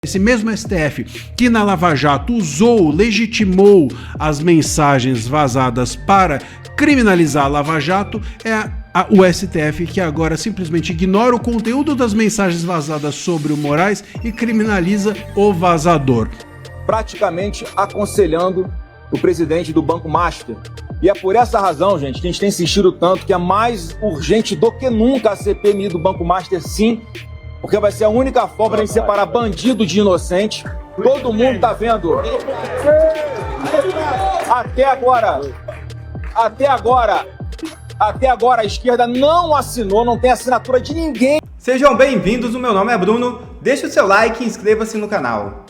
Esse mesmo STF que na Lava Jato legitimou as mensagens vazadas para criminalizar a Lava Jato, é o STF que agora simplesmente ignora o conteúdo das mensagens vazadas sobre o Moraes e criminaliza o vazador. Praticamente aconselhando o presidente do Banco Master. E é por essa razão, gente, que a gente tem insistido tanto que é mais urgente do que nunca a CPMI do Banco Master, sim, porque vai ser a única forma de separar bandido de inocente. Todo mundo tá vendo. Até agora a esquerda não assinou, não tem assinatura de ninguém. Sejam bem-vindos, o meu nome é Bruno. Deixe o seu like e inscreva-se no canal.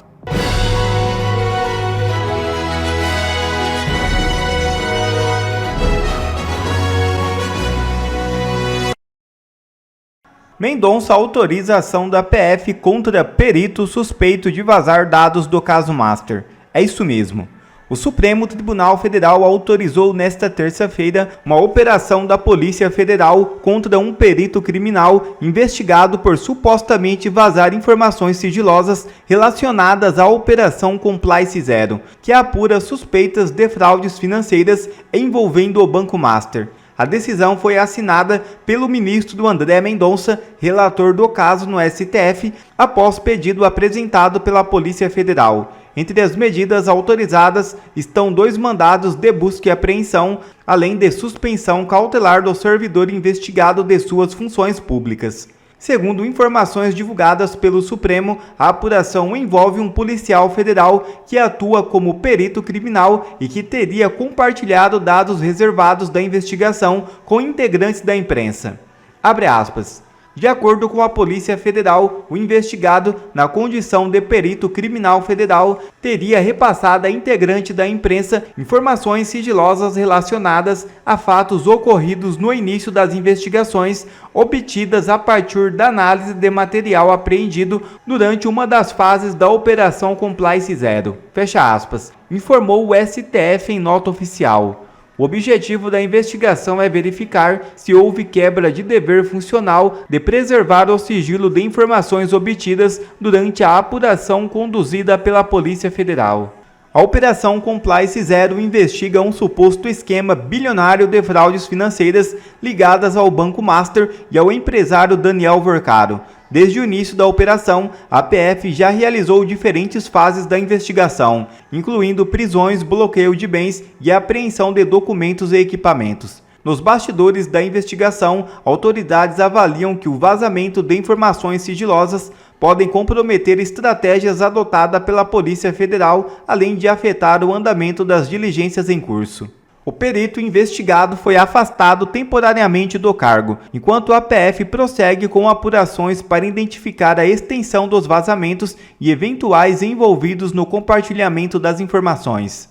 Mendonça autoriza a ação da PF contra perito suspeito de vazar dados do caso Master. É isso mesmo. O Supremo Tribunal Federal autorizou nesta terça-feira uma operação da Polícia Federal contra um perito criminal investigado por supostamente vazar informações sigilosas relacionadas à Operação Compliance Zero, que apura suspeitas de fraudes financeiras envolvendo o Banco Master. A decisão foi assinada pelo ministro André Mendonça, relator do caso no STF, após pedido apresentado pela Polícia Federal. Entre as medidas autorizadas estão 2 mandados de busca e apreensão, além de suspensão cautelar do servidor investigado de suas funções públicas. Segundo informações divulgadas pelo Supremo, a apuração envolve um policial federal que atua como perito criminal e que teria compartilhado dados reservados da investigação com integrantes da imprensa. Abre aspas. De acordo com a Polícia Federal, o investigado, na condição de perito criminal federal, teria repassado a integrante da imprensa informações sigilosas relacionadas a fatos ocorridos no início das investigações, obtidas a partir da análise de material apreendido durante uma das fases da Operação Compliance Zero. Fecha aspas. Informou o STF em nota oficial. O objetivo da investigação é verificar se houve quebra de dever funcional de preservar o sigilo de informações obtidas durante a apuração conduzida pela Polícia Federal. A Operação Compliance Zero investiga um suposto esquema bilionário de fraudes financeiras ligadas ao Banco Master e ao empresário Daniel Vorcaro. Desde o início da operação, a PF já realizou diferentes fases da investigação, incluindo prisões, bloqueio de bens e apreensão de documentos e equipamentos. Nos bastidores da investigação, autoridades avaliam que o vazamento de informações sigilosas podem comprometer estratégias adotadas pela Polícia Federal, além de afetar o andamento das diligências em curso. O perito investigado foi afastado temporariamente do cargo, enquanto a PF prossegue com apurações para identificar a extensão dos vazamentos e eventuais envolvidos no compartilhamento das informações.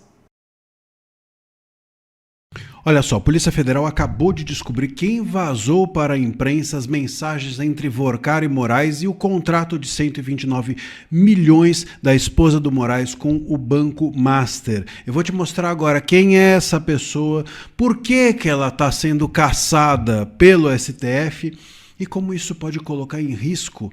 Olha só, a Polícia Federal acabou de descobrir quem vazou para a imprensa as mensagens entre Vorcaro e Moraes e o contrato de 129 milhões da esposa do Moraes com o Banco Master. Eu vou te mostrar agora quem é essa pessoa, por que ela está sendo caçada pelo STF e como isso pode colocar em risco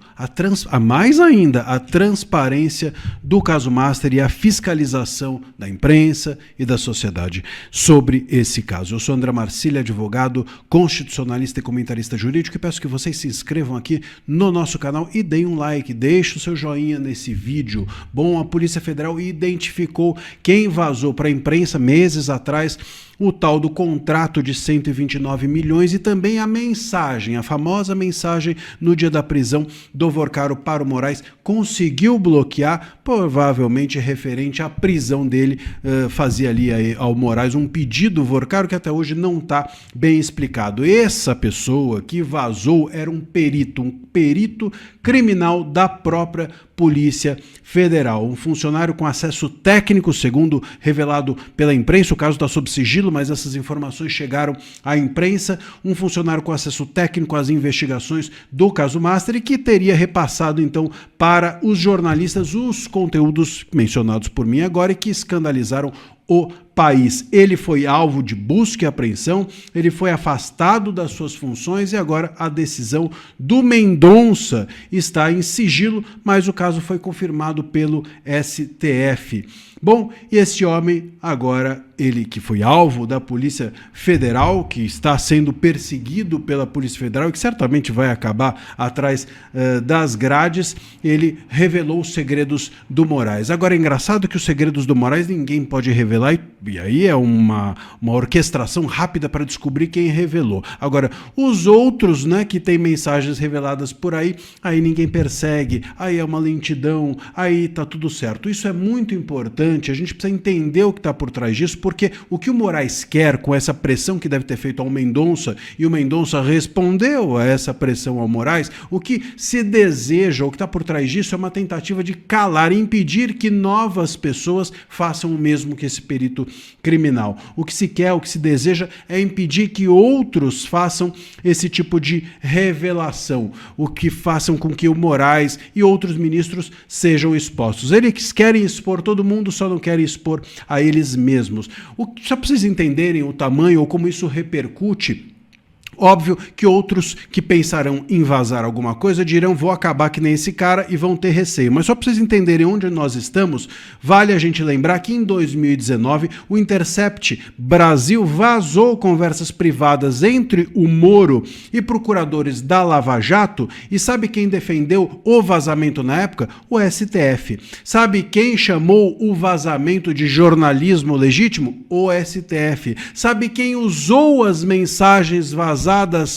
mais ainda a transparência do caso Master e a fiscalização da imprensa e da sociedade sobre esse caso. Eu sou André Marcílio, advogado, constitucionalista e comentarista jurídico, e peço que vocês se inscrevam aqui no nosso canal e deem um like, deixe o seu joinha nesse vídeo. Bom, a Polícia Federal identificou quem vazou para a imprensa meses atrás o tal do contrato de 129 milhões e também a mensagem, a famosa mensagem no dia da prisão do Vorcaro para o Moraes, conseguiu bloquear, provavelmente referente à prisão dele, fazia ali ao Moraes um pedido Vorcaro que até hoje não está bem explicado. Essa pessoa que vazou era um perito criminal da própria Polícia Federal, um funcionário com acesso técnico, segundo revelado pela imprensa. O caso está sob sigilo, mas essas informações chegaram à imprensa. Um funcionário com acesso técnico às investigações do caso Master e que teria repassado então para os jornalistas os conteúdos mencionados por mim agora e que escandalizaram o país. Ele foi alvo de busca e apreensão, ele foi afastado das suas funções e agora a decisão do Mendonça está em sigilo, mas o caso foi confirmado pelo STF. Bom, e esse homem agora, ele que foi alvo da Polícia Federal, que está sendo perseguido pela Polícia Federal e que certamente vai acabar atrás das grades, ele revelou os segredos do Moraes. Agora é engraçado que os segredos do Moraes ninguém pode revelar e aí é uma orquestração rápida para descobrir quem revelou. Agora, os outros, né, que tem mensagens reveladas por aí ninguém persegue, aí é uma lentidão, aí tá tudo certo. Isso é muito importante, a gente precisa entender o que está por trás disso, porque o que o Moraes quer com essa pressão que deve ter feito ao Mendonça, e o Mendonça respondeu a essa pressão ao Moraes, o que se deseja, o que está por trás disso é uma tentativa de calar e impedir que novas pessoas façam o mesmo que esse perito criminal. O que se quer, o que se deseja é impedir que outros façam esse tipo de revelação, o que façam com que o Moraes e outros ministros sejam expostos. Eles querem expor todo mundo, só não querem expor a eles mesmos. Só para vocês entenderem o tamanho ou como isso repercute, óbvio que outros que pensarão em vazar alguma coisa dirão, vou acabar que nem esse cara e vão ter receio. Mas só para vocês entenderem onde nós estamos, vale a gente lembrar que em 2019 o Intercept Brasil vazou conversas privadas entre o Moro e procuradores da Lava Jato e sabe quem defendeu o vazamento na época? O STF. Sabe quem chamou o vazamento de jornalismo legítimo? O STF. Sabe quem usou as mensagens vazadas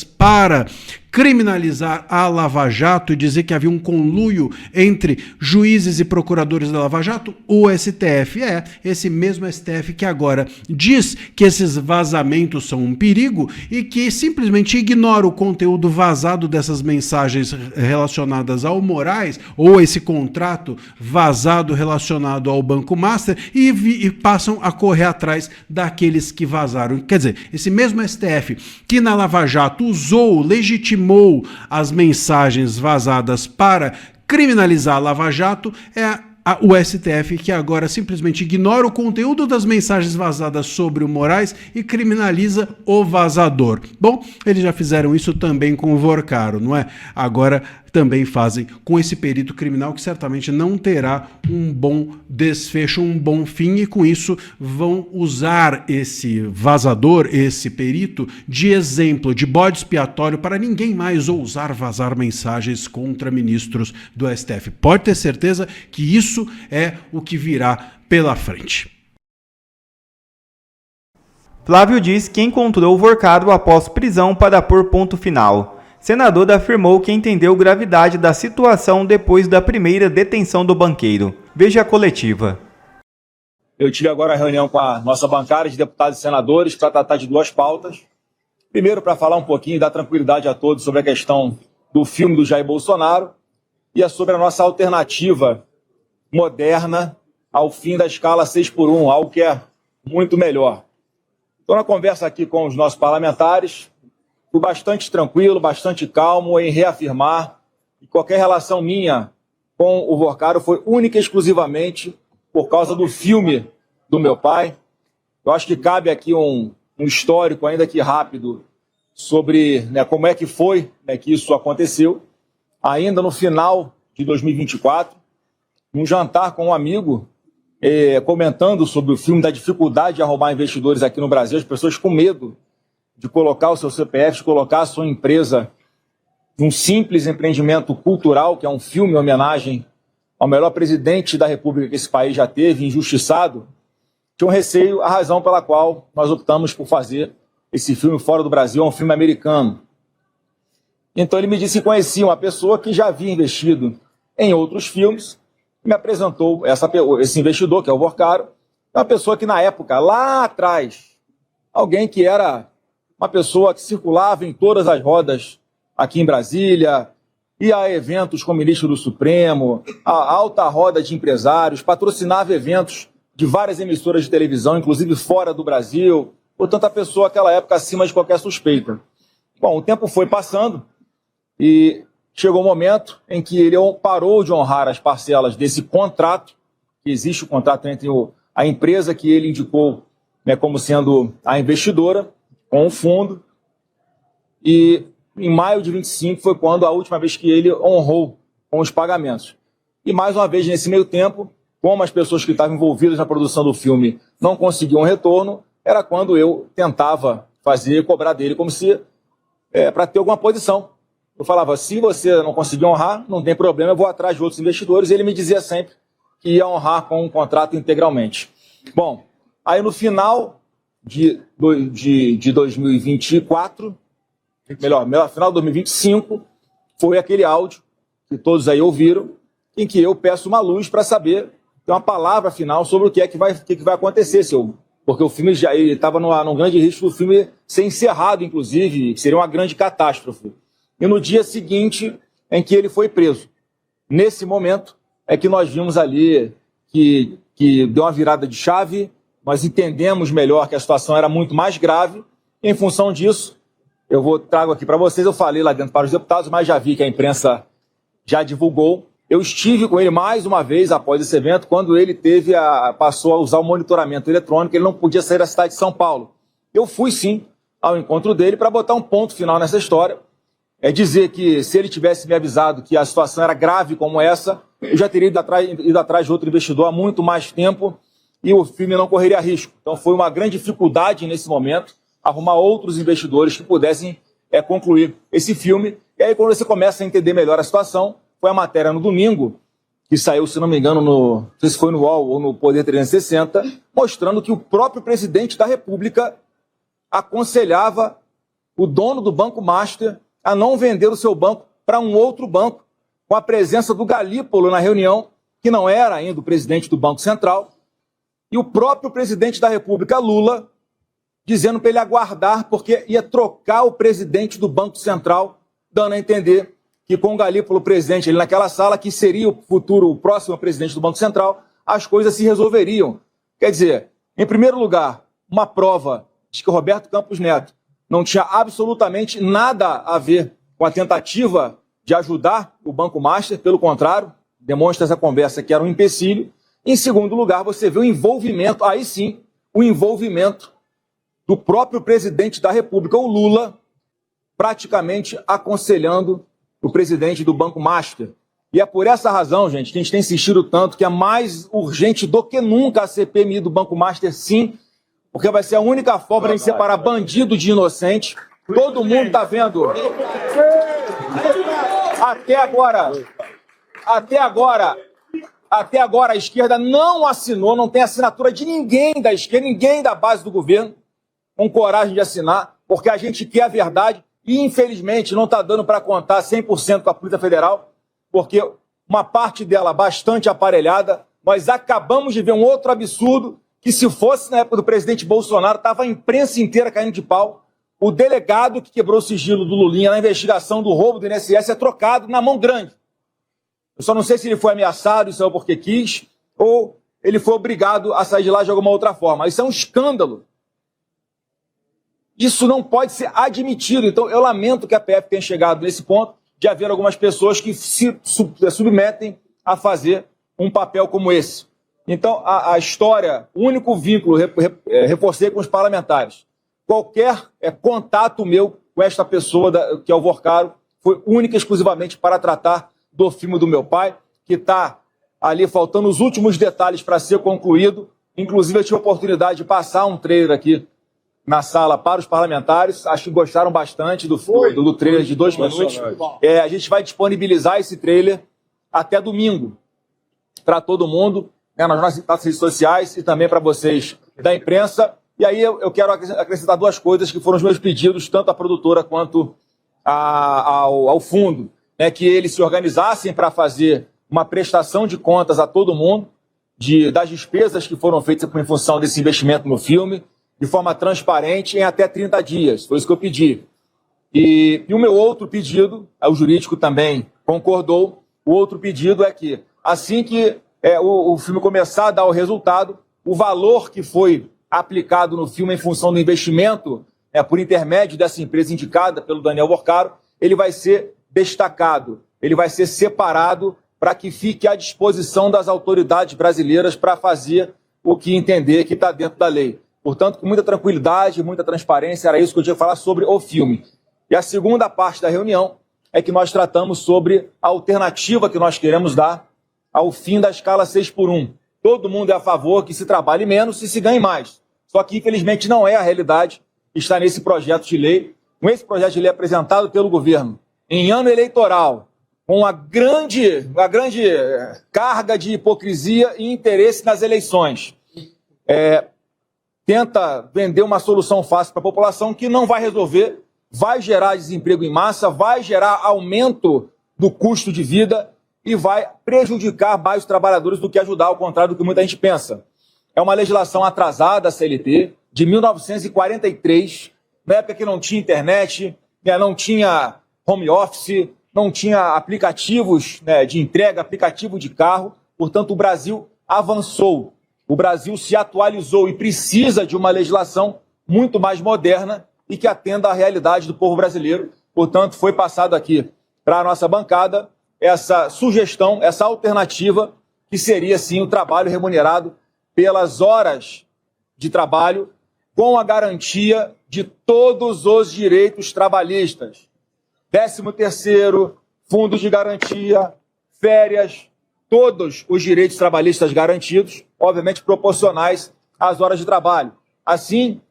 para criminalizar a Lava Jato e dizer que havia um conluio entre juízes e procuradores da Lava Jato? O STF. É esse mesmo STF que agora diz que esses vazamentos são um perigo e que simplesmente ignora o conteúdo vazado dessas mensagens relacionadas ao Moraes ou esse contrato vazado relacionado ao Banco Master e passam a correr atrás daqueles que vazaram. Quer dizer, esse mesmo STF que na Lava Jato usou, legitimou as mensagens vazadas para criminalizar a Lava Jato, o STF que agora simplesmente ignora o conteúdo das mensagens vazadas sobre o Moraes e criminaliza o vazador. Bom, eles já fizeram isso também com o Vorcaro, não é? Agora também fazem com esse perito criminal que certamente não terá um bom desfecho, um bom fim, e com isso vão usar esse vazador, esse perito, de exemplo, de bode expiatório para ninguém mais ousar vazar mensagens contra ministros do STF. Pode ter certeza que isso é o que virá pela frente. Flávio diz que encontrou o Vorcaro após prisão para pôr ponto final. Senador afirmou que entendeu gravidade da situação depois da primeira detenção do banqueiro. Veja a coletiva. Eu tive agora a reunião com a nossa bancada de deputados e senadores para tratar de duas pautas. Primeiro, para falar um pouquinho e dar tranquilidade a todos sobre a questão do filme do Jair Bolsonaro e sobre a nossa alternativa moderna ao fim da escala 6x1, algo que é muito melhor. Estou na conversa aqui com os nossos parlamentares, fui bastante tranquilo, bastante calmo em reafirmar que qualquer relação minha com o Vorcaro foi única e exclusivamente por causa do filme do meu pai. Eu acho que cabe aqui um histórico, ainda que rápido, sobre como é que foi que isso aconteceu. Ainda no final de 2024, num jantar com um amigo, comentando sobre o filme, da dificuldade de arrumar investidores aqui no Brasil, as pessoas com medo de colocar o seu CPF, de colocar a sua empresa num simples empreendimento cultural, que é um filme em homenagem ao melhor presidente da República que esse país já teve, injustiçado, tinha um receio, a razão pela qual nós optamos por fazer esse filme fora do Brasil, é um filme americano. Então ele me disse que conhecia uma pessoa que já havia investido em outros filmes, me apresentou esse investidor, que é o Vorcaro, uma pessoa que na época, lá atrás, alguém que era uma pessoa que circulava em todas as rodas aqui em Brasília, ia a eventos com o ministro do Supremo, a alta roda de empresários, patrocinava eventos de várias emissoras de televisão, inclusive fora do Brasil, portanto a pessoa naquela época acima de qualquer suspeita. Bom, o tempo foi passando e chegou o momento em que ele parou de honrar as parcelas desse contrato, que existe o contrato entre a empresa que ele indicou, né, como sendo a investidora, com o fundo. E em maio de 25 foi quando a última vez que ele honrou com os pagamentos. E mais uma vez, nesse meio tempo, como as pessoas que estavam envolvidas na produção do filme não conseguiam retorno, era quando eu tentava cobrar dele, como se para ter alguma posição. Eu falava, se você não conseguir honrar, não tem problema, eu vou atrás de outros investidores. E ele me dizia sempre que ia honrar com um contrato integralmente. Bom, aí no final de 2024, melhor, final de 2025, foi aquele áudio que todos aí ouviram, em que eu peço uma luz para saber, ter uma palavra final sobre o que vai acontecer, porque o filme já estava num grande risco do filme ser encerrado, inclusive, que seria uma grande catástrofe. E no dia seguinte em que ele foi preso. Nesse momento é que nós vimos ali que deu uma virada de chave, nós entendemos melhor que a situação era muito mais grave, e em função disso, trago aqui para vocês, eu falei lá dentro para os deputados, mas já vi que a imprensa já divulgou. Eu estive com ele mais uma vez após esse evento, quando ele passou a usar o monitoramento eletrônico, ele não podia sair da cidade de São Paulo. Eu fui sim ao encontro dele para botar um ponto final nessa história, dizer que se ele tivesse me avisado que a situação era grave como essa, eu já teria ido atrás de outro investidor há muito mais tempo e o filme não correria risco. Então foi uma grande dificuldade nesse momento arrumar outros investidores que pudessem concluir esse filme. E aí quando você começa a entender melhor a situação, foi a matéria no domingo, que saiu, se não me engano, não sei se foi no UOL ou no Poder 360, mostrando que o próprio presidente da República aconselhava o dono do Banco Master a não vender o seu banco para um outro banco, com a presença do Galípolo na reunião, que não era ainda o presidente do Banco Central, e o próprio presidente da República, Lula, dizendo para ele aguardar, porque ia trocar o presidente do Banco Central, dando a entender que com o Galípolo presente ali naquela sala, que seria o próximo presidente do Banco Central, as coisas se resolveriam. Quer dizer, em primeiro lugar, uma prova de que o Roberto Campos Neto não tinha absolutamente nada a ver com a tentativa de ajudar o Banco Master, pelo contrário, demonstra essa conversa que era um empecilho. Em segundo lugar, você vê o envolvimento, aí sim, o envolvimento do próprio presidente da República, o Lula, praticamente aconselhando o presidente do Banco Master. E é por essa razão, gente, que a gente tem insistido tanto que é mais urgente do que nunca a CPMI do Banco Master, sim, porque vai ser a única forma de a gente separar bandido de inocente. Todo mundo está vendo. Até agora a esquerda não assinou, não tem assinatura de ninguém da esquerda, ninguém da base do governo, com coragem de assinar, porque a gente quer a verdade. E, infelizmente, não está dando para contar 100% com a Polícia Federal, porque uma parte dela bastante aparelhada, nós acabamos de ver um outro absurdo, que se fosse na época do presidente Bolsonaro, estava a imprensa inteira caindo de pau. O delegado que quebrou o sigilo do Lulinha na investigação do roubo do INSS é trocado na mão grande. Eu só não sei se ele foi ameaçado, isso é porque quis, ou ele foi obrigado a sair de lá de alguma outra forma. Isso é um escândalo. Isso não pode ser admitido. Então, eu lamento que a PF tenha chegado nesse ponto de haver algumas pessoas que se submetem a fazer um papel como esse. Então, a história, o único vínculo, reforcei com os parlamentares. Qualquer contato meu com esta pessoa, que é o Vorcaro, foi única e exclusivamente para tratar do filme do meu pai, que está ali faltando os últimos detalhes para ser concluído. Inclusive, eu tive a oportunidade de passar um trailer aqui na sala para os parlamentares, acho que gostaram bastante do trailer de 2 minutos. A gente vai disponibilizar esse trailer até domingo para todo mundo, nas nossas redes sociais e também para vocês da imprensa. E aí eu quero acrescentar 2 coisas que foram os meus pedidos, tanto à produtora quanto ao fundo, que eles se organizassem para fazer uma prestação de contas a todo mundo das despesas que foram feitas em função desse investimento no filme, de forma transparente, em até 30 dias. Foi isso que eu pedi. E o meu outro pedido, o jurídico também concordou, o outro pedido é que, assim que o filme começar a dar o resultado, o valor que foi aplicado no filme em função do investimento, por intermédio dessa empresa indicada pelo Daniel Vorcaro, ele vai ser destacado, ele vai ser separado para que fique à disposição das autoridades brasileiras para fazer o que entender que está dentro da lei. Portanto, com muita tranquilidade, muita transparência, era isso que eu tinha que falar sobre o filme. E a segunda parte da reunião é que nós tratamos sobre a alternativa que nós queremos dar ao fim da escala 6x1. Todo mundo é a favor que se trabalhe menos e se ganhe mais. Só que, infelizmente, não é a realidade que está nesse projeto de lei, com esse projeto de lei apresentado pelo governo em ano eleitoral, com uma grande carga de hipocrisia e interesse nas eleições. Tenta vender uma solução fácil para a população que não vai resolver, vai gerar desemprego em massa, vai gerar aumento do custo de vida e vai prejudicar mais os trabalhadores do que ajudar, ao contrário do que muita gente pensa. É uma legislação atrasada, a CLT, de 1943, na época que não tinha internet, não tinha home office, não tinha aplicativos de entrega, aplicativo de carro. Portanto, o Brasil avançou, o Brasil se atualizou e precisa de uma legislação muito mais moderna e que atenda à realidade do povo brasileiro. Portanto, foi passado aqui para a nossa bancada essa sugestão, essa alternativa, que seria, sim, o trabalho remunerado pelas horas de trabalho, com a garantia de todos os direitos trabalhistas. 13º, fundos de garantia, férias, todos os direitos trabalhistas garantidos, obviamente proporcionais às horas de trabalho. Assim,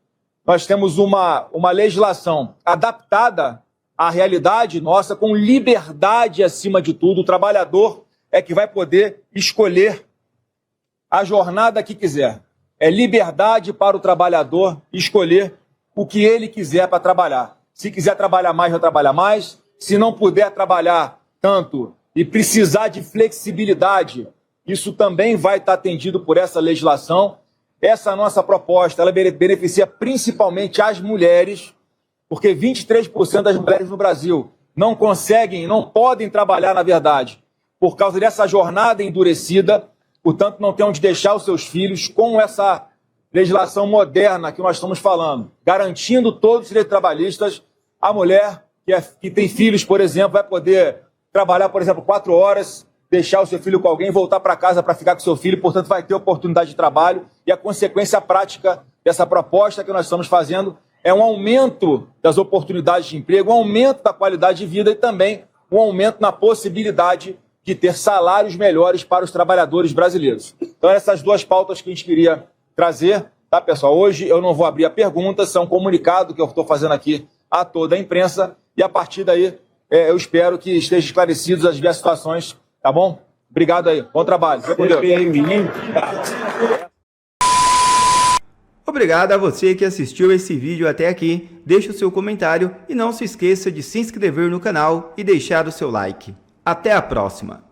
nós temos uma legislação adaptada à realidade nossa, com liberdade acima de tudo. O trabalhador é que vai poder escolher a jornada que quiser. É liberdade para o trabalhador escolher o que ele quiser para trabalhar. Se quiser trabalhar mais, vai trabalhar mais. Se não puder trabalhar tanto e precisar de flexibilidade, isso também vai estar atendido por essa legislação. Essa nossa proposta, ela beneficia principalmente as mulheres, porque 23% das mulheres no Brasil não conseguem, não podem trabalhar, na verdade, por causa dessa jornada endurecida. Portanto, não tem onde deixar os seus filhos. Com essa legislação moderna que nós estamos falando, garantindo todos os direitos trabalhistas, a mulher que tem filhos, por exemplo, vai poder trabalhar, por exemplo, 4 horas, deixar o seu filho com alguém, voltar para casa para ficar com o seu filho, portanto, vai ter oportunidade de trabalho. E a consequência prática dessa proposta que nós estamos fazendo é um aumento das oportunidades de emprego, um aumento da qualidade de vida e também um aumento na possibilidade de ter salários melhores para os trabalhadores brasileiros. Então, essas duas pautas que a gente queria trazer, tá, pessoal? Hoje eu não vou abrir a pergunta, isso é um comunicado que eu estou fazendo aqui a toda a imprensa e a partir daí eu espero que estejam esclarecidas as diversas situações, tá bom? Obrigado aí, bom trabalho. Fica com Deus. Obrigado a você que assistiu esse vídeo até aqui, deixe o seu comentário e não se esqueça de se inscrever no canal e deixar o seu like. Até a próxima!